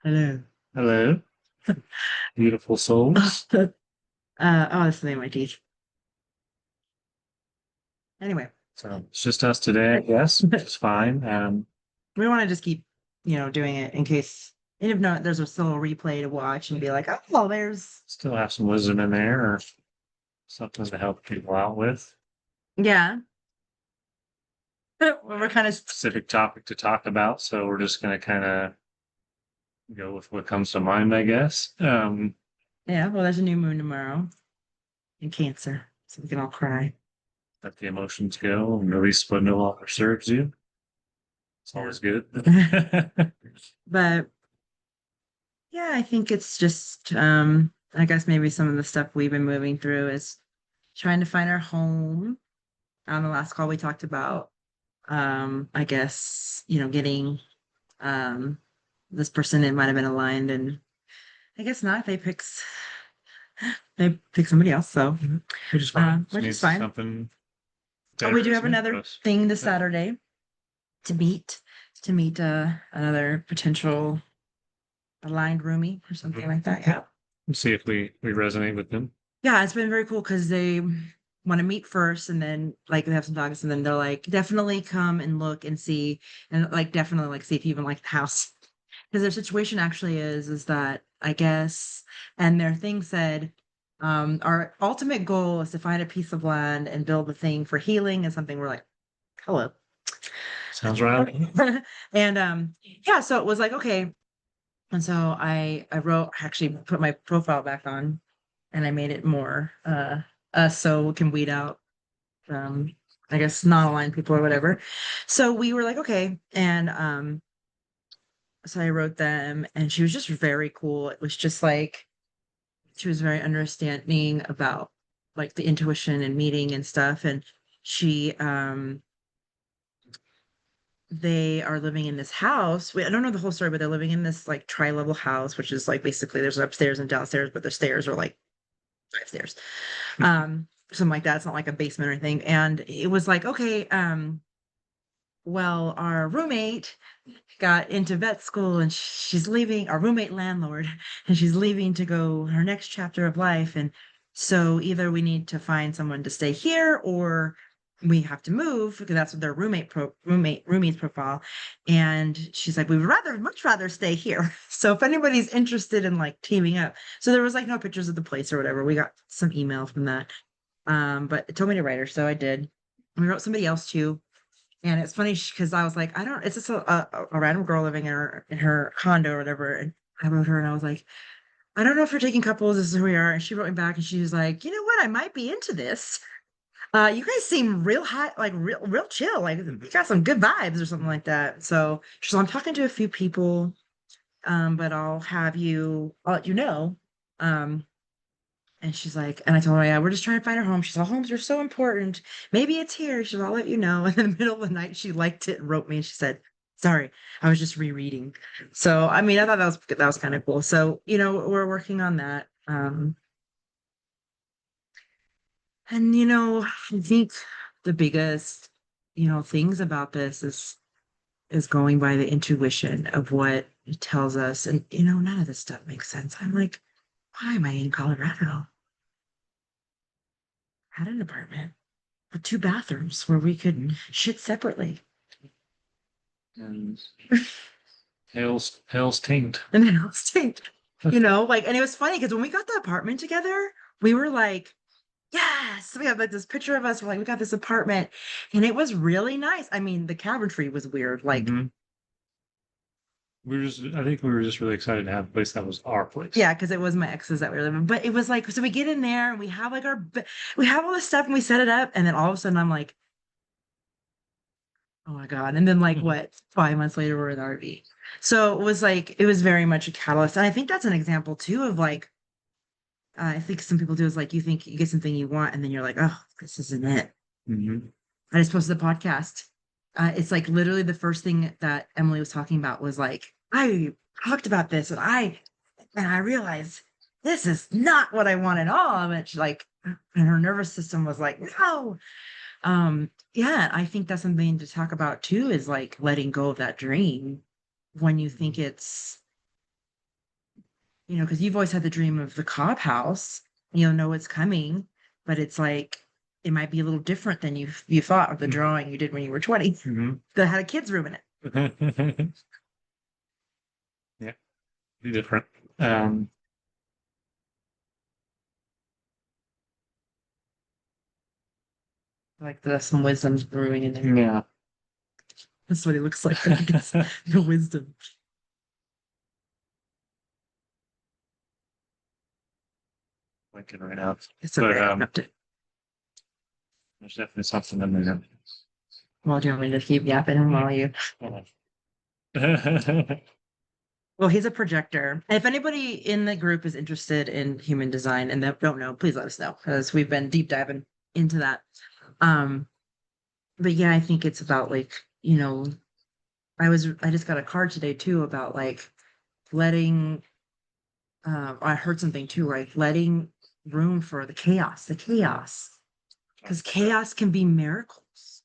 Hello. Hello, beautiful souls. Oh, that's the name of my teeth. Anyway, So it's just us today, I guess, which is fine. we want to just keep, doing it in case, and if not, there's a still a replay to watch and be like, oh, there's, Still have some wisdom in there or something to help people out with. yeah. We're kind of, Specific topic to talk about, so we're just gonna kind of go with what comes to mind, I guess. yeah, well, there's a new moon tomorrow in Cancer, so we can all cry. Let the emotions go and release what no longer serves you. It's Yeah. always good. But yeah, I think it's just, I guess maybe some of the stuff we've been moving through is trying to find our home. On the last call, we talked about, I guess, getting um this person, it might have been aligned, and I guess not. They pick somebody else, so Which is fine. Just which is means fine. something Oh, we better do is have meant for another us. thing this Yeah. Saturday to meet another potential aligned roomie or something Mhm. like that. Yeah. Yeah. Let's see if we resonate with them. Yeah, it's been very cool because they want to meet first, and then like they have some dogs, and then they're like, definitely come and look and see, and like definitely like see if you even like the house. Because their situation actually is that I guess, and their thing said, our ultimate goal is to find a piece of land and build a thing for healing and something. We're like, hello. Sounds right. And yeah, so it was like, okay. And so I wrote, actually put my profile back on, and I made it more us so we can weed out um I guess non-aligned people or whatever. So we were like, okay. And so I wrote them, and she was just very cool. It was just like she was very understanding about like the intuition and meeting and stuff. And she they are living in this house. I don't know the whole story, but they're living in this like tri-level house, which is like basically there's upstairs and downstairs, but the stairs are like 5 stairs. Something like that. It's not like a basement or anything. And it was like, okay, well, our roommate got into vet school, and she's leaving, our roommate landlord, and she's leaving to go her next chapter of life. And so either we need to find someone to stay here, or we have to move, because that's what their roomie's profile. And she's like, we would much rather stay here. So if anybody's interested in like teaming up. So there was like no pictures of the place or whatever. We got some email from that. But it told me to write her, so I did. We wrote somebody else too. And it's funny because I was like, I don't, it's just a random girl living in her condo or whatever. And I wrote her and I was like, I don't know if you're taking couples. This is who we are. And she wrote me back and she was like, you know what? I might be into this. You guys seem real high, like real chill. Like you got some good vibes or something like that. So she's like, I'm talking to a few people, but I'll let you know. Um, and she's like, and I told her, yeah, we're just trying to find her home. She's like, homes are so important. Maybe it's here. She's like, I'll let you know. And in the middle of the night, she liked it and wrote me and she said, sorry, I was just rereading. So, I mean, I thought that was kind of cool. So, we're working on that. And, I think the biggest, things about this is going by the intuition of what it tells us. And, none of this stuff makes sense. I'm like, why am I in Colorado? Had an apartment with two bathrooms where we could shit separately. And hell's taint. And then I was like, like, and it was funny because when we got the apartment together, we were like, yes, we have like this picture of us. We're like, we got this apartment, and it was really nice. I mean, the cabinetry was weird. Like, Hmm. I think we were just really excited to have a place that was our place. yeah, because it was my ex's that we were living. But it was like, so we get in there and we have like we have all this stuff and we set it up, and then all of a sudden I'm like, oh my God. And then like Mhm. what, 5 months later we're in the RV. So it was very much a catalyst. And I think that's an example too of like, I think some people do is like you think you get something you want, and then you're like, oh, this isn't it. Mhm. I just posted the podcast. It's like literally the first thing that Emily was talking about was like, I talked about this, and I realized this is not what I want at all. And she's like, and her nervous system was like, no. Yeah, I think that's something to talk about too, is like letting go of that dream when you think Mhm. it's you know, because you've always had the dream of the Cobb house, you'll know it's coming, but it's like it might be a little different than you thought of the drawing you did when you were 20 Mhm. that had a kid's room in it. Yeah, be different. Um, Like there's some wisdom brewing in there. yeah. That's what he looks like. I think it's the wisdom. Linking right now. It's But okay. I have to, there's definitely something in there. well, do you want me to keep yapping while you? Well, he's a projector. If anybody in the group is interested in human design and they don't know, please let us know because we've been deep diving into that. Um, but yeah, I think it's about like, you know, I just got a card today too about like letting I heard something too, right? Letting room for the chaos. Because chaos can be miracles.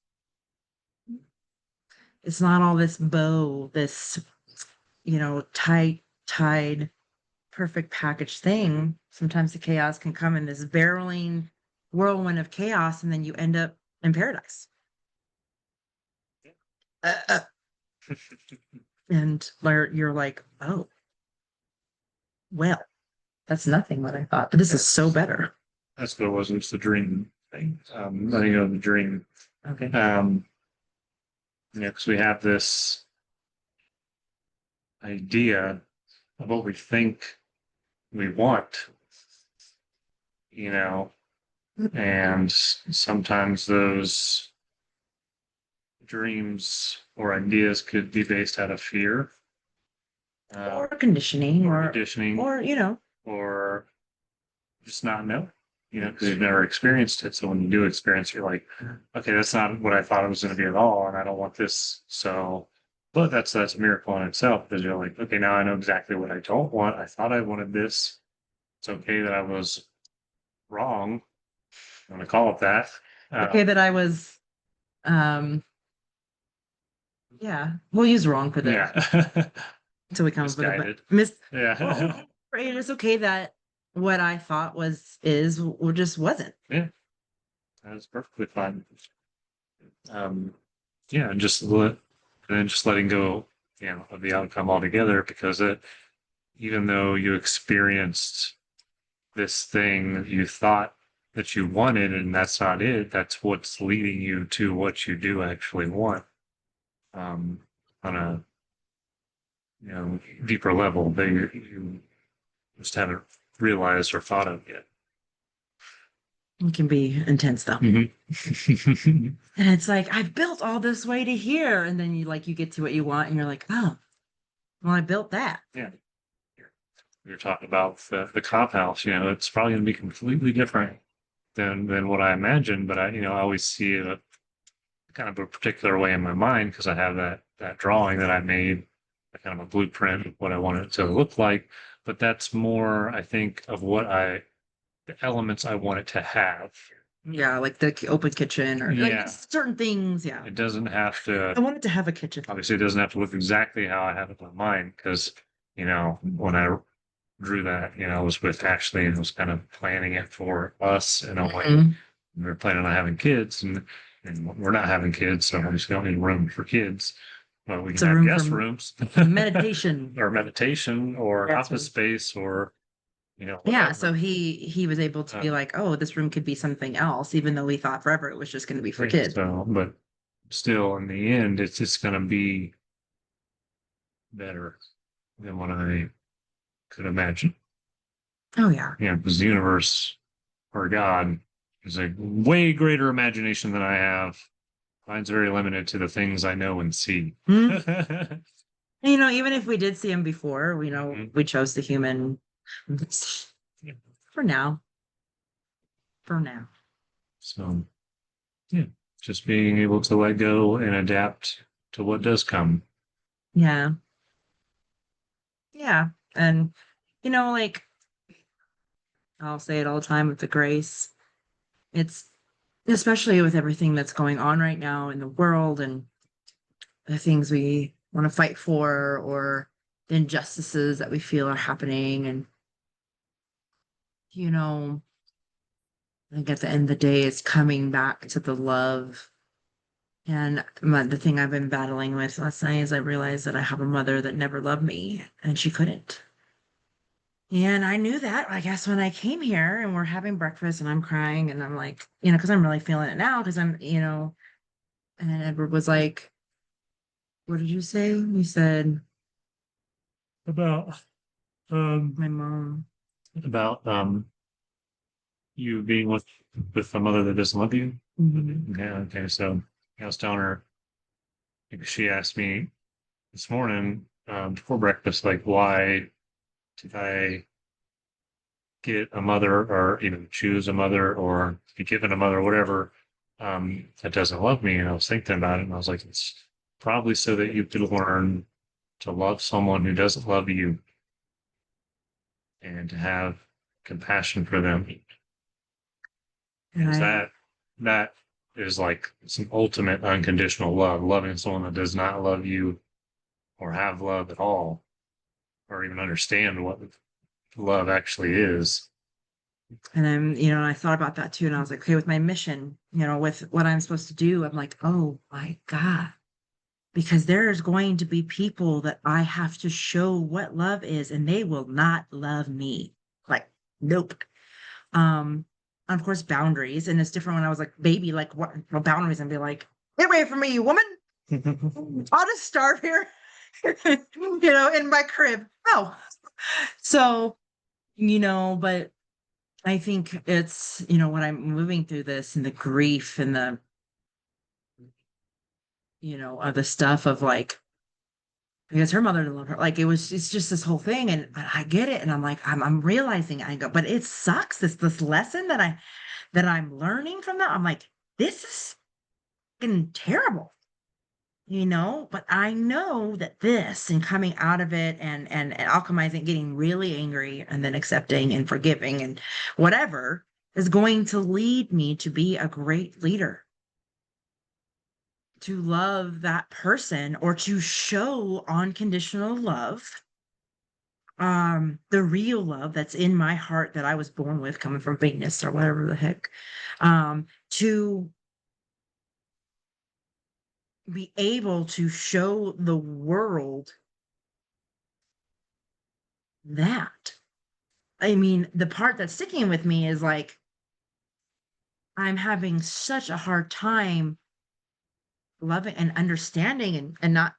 It's not all this bow, this, you know, tied, perfect packaged thing. Sometimes the chaos can come in this barreling whirlwind of chaos, and then you end up in paradise. Uh, uh, and where you're like, oh, well, that's nothing what I thought, but this is so better. That's what it was. It was the dream thing. Letting go of the dream. Okay. Because we have this idea of what we think we want, you know, and sometimes those dreams or ideas could be based out of fear, Or conditioning or or conditioning, you know, or just not know, because you've never experienced it. So when you do experience, you're like, okay, that's not what I thought it was going to be at all, and I don't want this. So, but that's a miracle in itself because you're like, okay, now I know exactly what I don't want. I thought I wanted this. It's okay that I was wrong. I'm going to call it that. okay, that I was yeah, we'll use wrong for the Yeah. until we come up with a Misguided. miss. Yeah. Right, it's okay that what I thought is or just wasn't. Yeah. That's perfectly fine. Um, yeah, and just letting go, of the outcome altogether because even though you experienced this thing that you thought that you wanted and that's not it, that's what's leading you to what you do actually want. On a deeper level that you just haven't realized or thought of yet. It can be intense though. Mm-hmm. And it's like, I've built all this way to here. And then you get to what you want and you're like, oh, well, I built that. Yeah. You're talking about the cop house, it's probably going to be completely different than what I imagined, but I always see it kind of a particular way in my mind because I have that drawing that I made, a kind of a blueprint of what I want it to look like. But that's more, I think, of the elements I want it to have. Yeah, like the open kitchen or like certain things. Yeah. It doesn't have I to, wanted to have a kitchen. obviously, it doesn't have to look exactly how I have it in my mind because, when I drew that, I was with Ashley and was kind of planning it for us in a way. Mhm. We were planning on having kids and we're not having kids, so obviously don't need room for kids. But we It's can a have room guest for rooms. meditation. Or meditation or That's office space or Yeah, whatever. so he was able to be like, oh, this room could be something else, even though we thought forever it was just going to be for kids. So, but still in the end, it's just gonna be better than what I could imagine. Oh yeah. Yeah, because the universe or God is a way greater imagination than I have. Mine's very limited to the things I know and see. Hmm. You know, even if we did see him before, we know we chose the human for now. For now. So, yeah, just being able to let go and adapt to what does come. Yeah. Yeah. And you know, like I'll say it all the time with the grace. It's especially with everything that's going on right now in the world and the things we want to fight for or the injustices that we feel are happening and you know, I think at the end of the day, it's coming back to the love. And the thing I've been battling with last night is I realized that I have a mother that never loved me and she couldn't. And I knew that, I guess, when I came here and we're having breakfast and I'm crying and I'm like, because I'm really feeling it now because and Edward was like, what did you say? You said, About my mom. about you being with a mother that doesn't love you. Mhm. Yeah, okay. So I was telling her, she asked me this morning before breakfast, like, why did I get a mother or choose a mother or be given a mother or whatever that doesn't love me? And I was thinking about it and I was like, it's probably so that you could learn to love someone who doesn't love you and to have compassion for them. And Because I, that is like some ultimate unconditional love, loving someone that does not love you or have love at all, or even understand what love actually is. and then, I thought about that too. And I was like, okay, with my mission, with what I'm supposed to do, I'm like, oh my God, because there's going to be people that I have to show what love is, and they will not love me. Like, nope. Um, and of course, boundaries. And it's different when I was like baby, like what boundaries and be like, get away from me, you woman. I'll just starve here, in my crib. No. So, but I think it's, when I'm moving through this and the grief and the, of the stuff of like, because her mother didn't love her. Like it's just this whole thing. And I get it. And I'm like, I'm realizing I go, but it sucks. This lesson that I'm learning from that. I'm like, this is fucking terrible, but I know that this and coming out of it and alchemizing, getting really angry and then accepting and forgiving and whatever is going to lead me to be a great leader, to love that person or to show unconditional love, the real love that's in my heart that I was born with, coming from Venus or whatever the heck, to be able to show the world that. I mean, the part that's sticking with me is like, I'm having such a hard time loving and understanding and not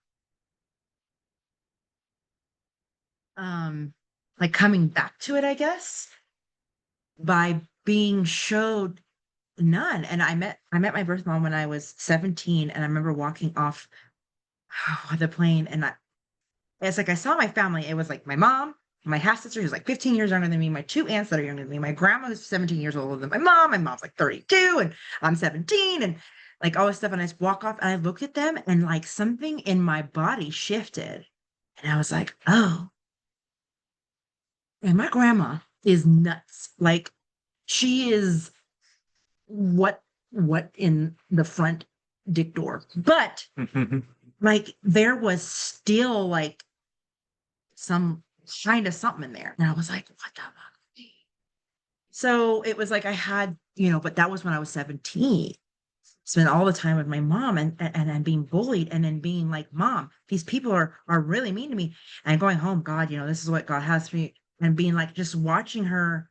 um like coming back to it, I guess, by being showed none. And I met my birth mom when I was 17, and I remember walking off the plane, and it's like I saw my family. It was like my mom, my half sister who's like 15 years younger than me, my two aunts that are younger than me, my grandma who's 17 years older than my mom. My mom's like 32, and I'm 17, and like all this stuff. And I just walk off and I look at them, and like something in my body shifted. And I was like, oh, and my grandma is nuts. Like she is what in the front dick door. But like there was still like some kind of something in there. And I was like, what the fuck? So it was like I had, but that was when I was 17. Spent all the time with my mom and being bullied and then being like, Mom, these people are really mean to me. And going home, God, this is what God has for me. And being like just watching her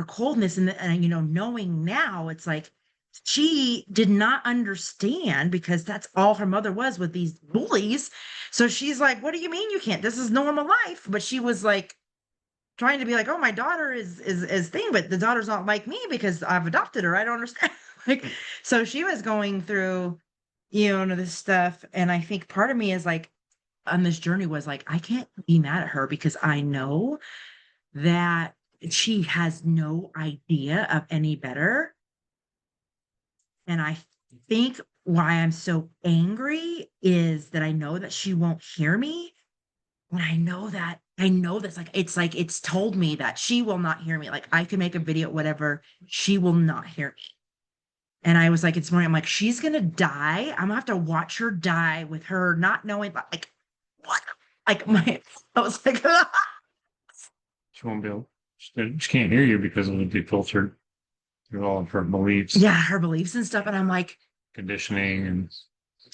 coldness and knowing now it's like she did not understand because that's all her mother was with these bullies. So she's like, what do you mean you can't? This is normal life. But she was like trying to be like, oh, my daughter is thing, but the daughter's not like me because I've adopted her. I don't understand. Like, so she was going through, this stuff. And I think part of me is like on this journey was like, I can't be mad at her because I know that she has no idea of any better. And I think why I'm so angry is that I know that she won't hear me. And I know that's like it's told me that she will not hear me. Like I can make a video, whatever, she will not hear me. And I was like, it's morning, I'm like, she's gonna die. I'm gonna have to watch her die with her not knowing, but like, what? Like I was like, She won't be able. She can't hear you because it would be filtered through all of her beliefs, Yeah, her beliefs and stuff. And I'm like, conditioning, and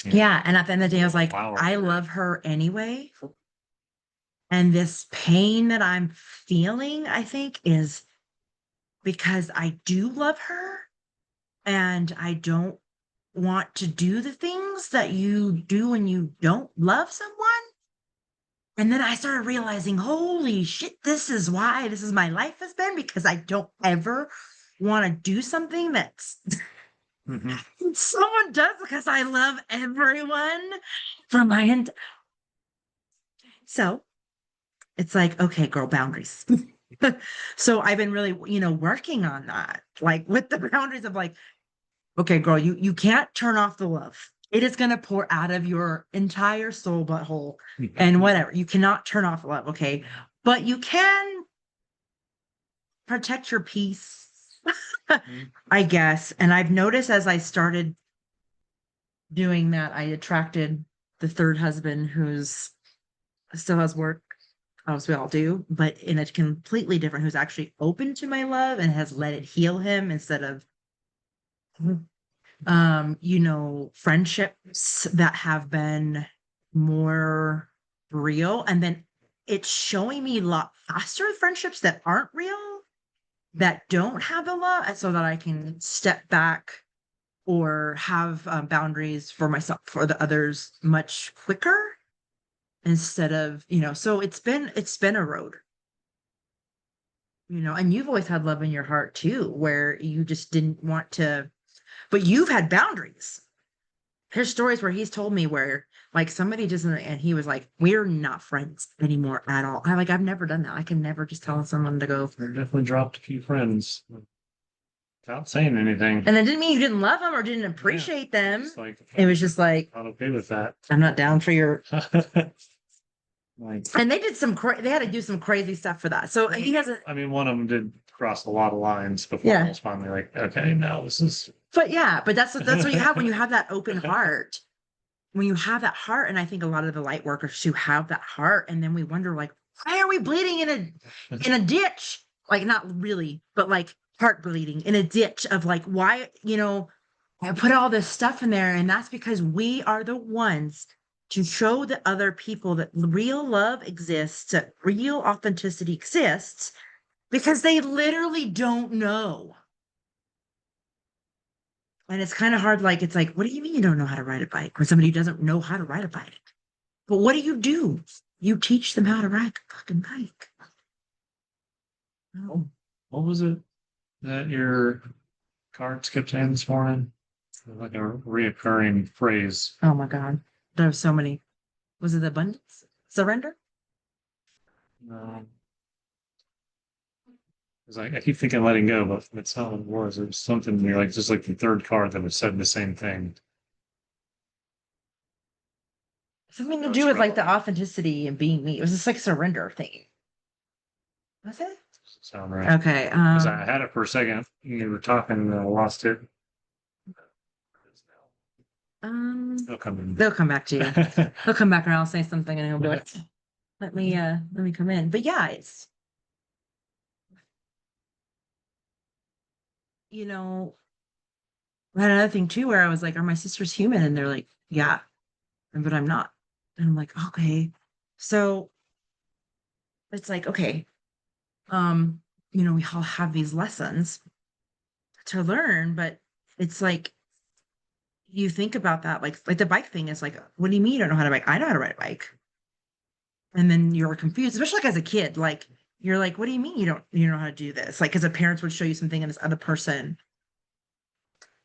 yeah. And at the end of the day, I was like, wow. I love her anyway. And this pain that I'm feeling, I think, is because I do love her and I don't want to do the things that you do when you don't love someone. And then I started realizing, holy shit, this is why this is my life has been because I don't ever want to do something that's Mhm. someone does because I love everyone from my end. So it's like, okay, girl, boundaries. So I've been really, working on that, like with the boundaries of like, okay, girl, you can't turn off the love. It is going to pour out of your entire soul butthole and whatever. You cannot turn off love, okay? But you can protect your peace, Mhm. I guess. And I've noticed as I started doing that, I attracted the third husband who's still has work, as we all do, but in a completely different, who's actually open to my love and has let it heal him instead of friendships that have been more real. And then it's showing me a lot faster friendships that aren't real, that don't have the love, and so that I can step back or have boundaries for myself, for the others much quicker instead of, so it's been a road, and you've always had love in your heart too, where you just didn't want to, but you've had boundaries. There's stories where he's told me where like somebody just and he was like, we're not friends anymore at all. I've never done that. I can never just tell someone to go. I definitely dropped a few friends without saying anything. And that didn't mean you didn't love them or didn't appreciate them. It's like, It was just like, not okay with that. I'm not down for your. Like, And they did they had to do some crazy stuff for that. So he hasn't. I mean, one of them did cross a lot of lines before Yeah. I was finally like, okay, now this is. But yeah, but that's what you have when you have that open heart. When you have that heart, and I think a lot of the light workers who have that heart, and then we wonder like, why are we bleeding in a ditch? Like not really, but like heart bleeding in a ditch of like, why, I put all this stuff in there, and that's because we are the ones to show the other people that real love exists, that real authenticity exists, because they literally don't know. And it's kind of hard. Like, it's like, what do you mean you don't know how to ride a bike? Or somebody who doesn't know how to ride a bike. But what do? You teach them how to ride the fucking bike. Oh, What was it that your cards kept saying this morning? Like a reoccurring phrase. oh my God. There are so many. Was it abundance? Surrender? Um, 'Cause I keep thinking letting go, but that's not what it was. It was something you're like, just like the third card that was said the same thing. Something to No do with like the trouble. authenticity and being me. It was just like surrender thing. Was it? Doesn't sound right. Okay. Because I had it for a second. You were talking and I lost it. It'll come in. They'll come back to you. He'll come back and I'll say something and he'll be like, let me come in. But yeah, it's, I had another thing too where I was like, are my sisters human? And they're like, yeah, but I'm not. And I'm like, okay. So it's like, okay, we all have these lessons to learn, but it's like you think about that, like the bike thing is like, what do you mean you don't know how to bike? I know how to ride a bike. And then you're confused, especially like as a kid, like you're like, what do you mean you know how to do this? Like, because the parents would show you something and this other person.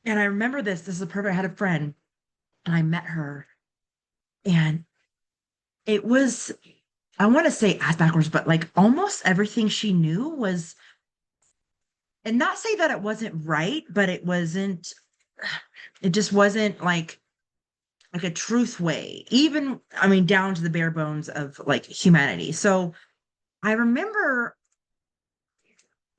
And I remember this is a perfect, I had a friend and I met her and it was, I want to say ass backwards, but like almost everything she knew was, and not say that it wasn't right, but it just wasn't like a truth way, even, I mean, down to the bare bones of like humanity. So I remember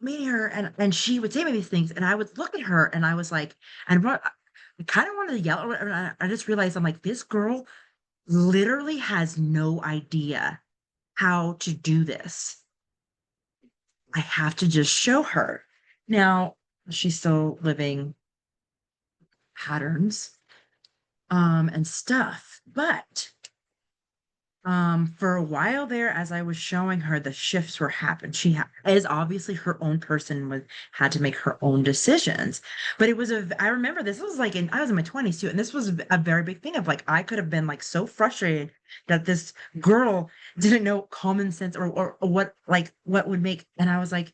meeting her and she would say me these things and I would look at her and I was like, I kind of wanted to yell at her, and I just realized I'm like, this girl literally has no idea how to do this. I have to just show her. Now, she's still living patterns and stuff, but for a while there, as I was showing her, the shifts were happening. Is obviously her own person, had to make her own decisions. But it was I remember this was like I was in my 20s too, and this was a very big thing of like I could have been like so frustrated that this girl didn't know common sense or what would make, and I was like,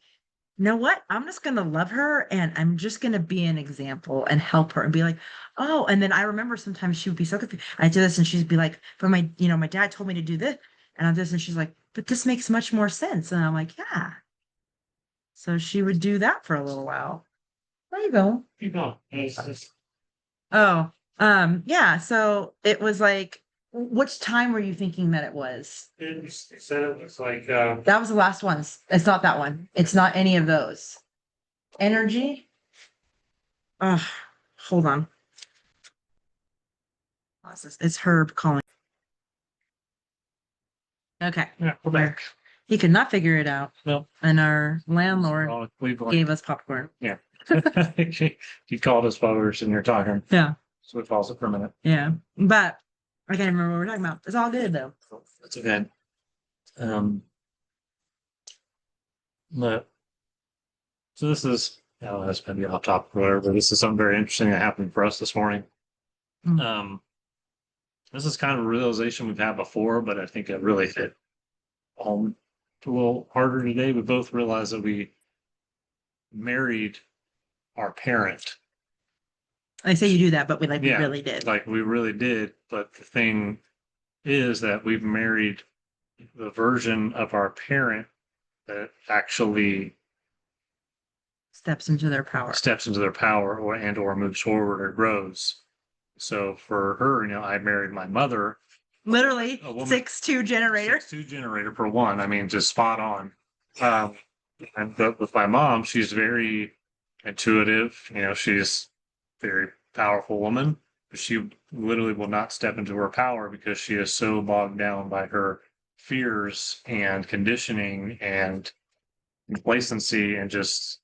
you know what? I'm just gonna love her and I'm just gonna be an example and help her and be like, oh, and then I remember sometimes she would be so confused. I do this and she'd be like, but my dad told me to do this and I'm this, and she's like, but this makes much more sense. And I'm like, yeah. So she would do that for a little while. There you go. You know, it's just- Oh, yeah. So it was like, which time were you thinking that it was? it said it was like, That was the last ones. It's not that one. It's not any of those. Energy. Oh, hold on. What's this? It's Herb calling. Okay. yeah, we're back. He could not figure it out. No. And our landlord Oh, we've like, gave us popcorn. yeah. He called us while we were sitting here talking, Yeah. so we paused it for a minute. Yeah. But I can't remember what we're talking about. It's all good though. That's okay. But so this is, oh, that's maybe off topic or whatever, but this is something very interesting that happened for us this morning. Mm. This is kind of a realization we've had before, but I think it really hit home a little harder today. We both realized that we married our parent. I say you do that, but we Yeah, really did. Like we really did. But the thing is that we've married the version of our parent that actually Steps into their power. steps into their power or moves forward or grows. So for her, I married my mother, Literally a woman- 6'2" generator. 6'2" generator for one. I mean, just spot on. But with my mom, she's very intuitive. She's a very powerful woman, but she literally will not step into her power because she is so bogged down by her fears and conditioning and complacency and just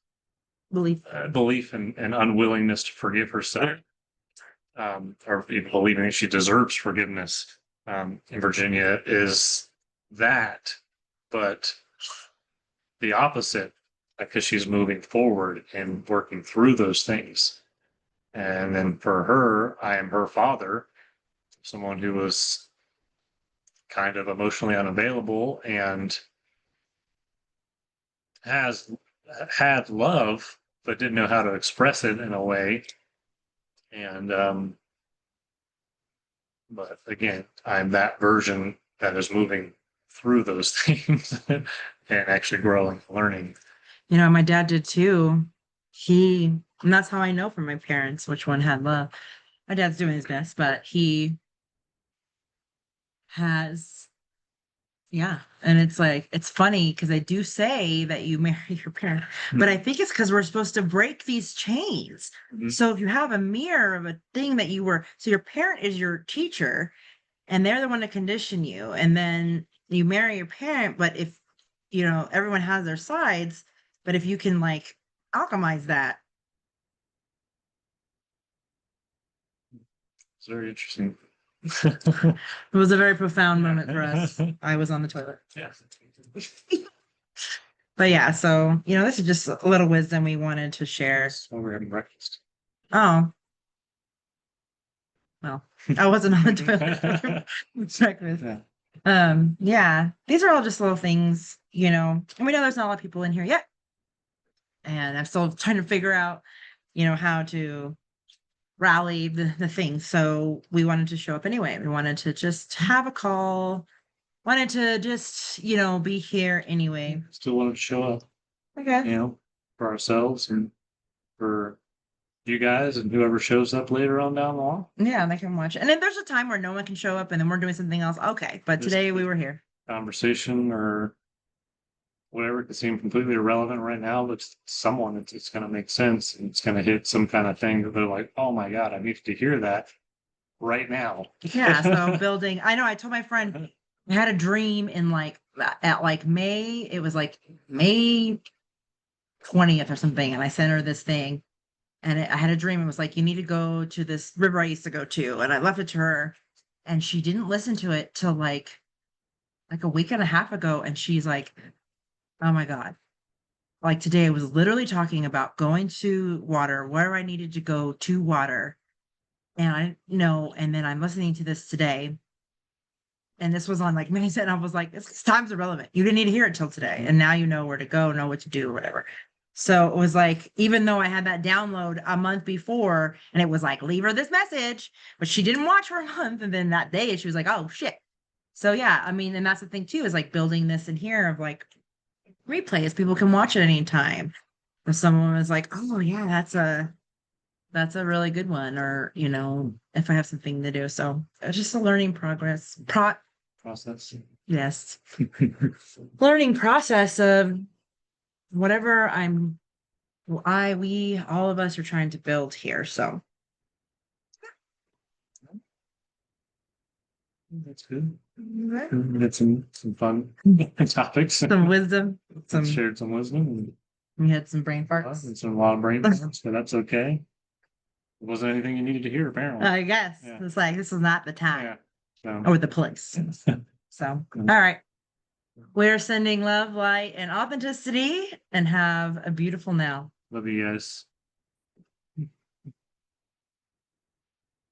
belief and unwillingness to forgive herself, or even believing that she deserves forgiveness. In Virginia is that, but the opposite, because she's moving forward and working through those things. And then for her, I am her father, someone who was kind of emotionally unavailable and has had love, but didn't know how to express it in a way. And, but again, I'm that version that is moving through those things and actually growing, learning. My dad did too. And that's how I know from my parents which one had love. My dad's doing his best, but he has, yeah. And it's like, it's funny because I do say that you marry your parent, but I think it's because we're supposed to break these chains. Mhm. So if you have a mirror of a thing that so your parent is your teacher and they're the one to condition you. And then you marry your parent, but if, everyone has their sides, but if you can like alchemize that. It's very interesting. It was a very profound moment for us. I was on the toilet. Yeah. But yeah, so, this is just a little wisdom we wanted to share. That's why we're having breakfast. Oh. Well, I wasn't on the toilet. Breakfast. Yeah. Yeah, these are all just little things, and we know there's not a lot of people in here yet. And I'm still trying to figure out, how to rally the thing. So we wanted to show up anyway. We wanted to just have a call, wanted to just, be here anyway. Still wanted to show up, Okay. for ourselves and for you guys and whoever shows up later on down the line. Yeah, they can watch. And then there's a time where no one can show up and then we're doing something else. Okay. But Just- today we were here. Conversation or whatever could seem completely irrelevant right now, but to someone it's going to make sense and it's going to hit some kind of thing that they're like, oh my God, I needed to hear that right now. Yeah. So building, I know I told my friend I had a dream at May, it was like May 20th or something, and I sent her this thing. And I had a dream. It was like, you need to go to this river I used to go to. And I left it to her. And she didn't listen to it till like a week and a half ago. And she's like, oh my God. Like today I was literally talking about going to water, where I needed to go to water. And I didn't know. And then I'm listening to this today. And this was on like May, and I was like, this time's irrelevant. You didn't need to hear it till today. And now you know where to go, know what to do, or whatever. So it was like, even though I had that download a month before, and it was like, leave her this message, but she didn't watch for a month. And then that day she was like, oh shit. So yeah, I mean, and that's the thing too, is like building this in here of like replays. People can watch it anytime. If someone was like, oh yeah, that's a really good one, or if I have something to do. So it's just a learning Process. yes, learning process of whatever we, all of us are trying to build here. So That's good. We had some fun topics. some wisdom, Shared some wisdom we had some brain and farts. a lot of brain farts, but that's okay. It wasn't anything you needed to hear, apparently. I guess Yeah. it's like, this is not the time Yeah. So, or the place. So, all right. We're sending love, light, and authenticity, and have a beautiful now. love you guys.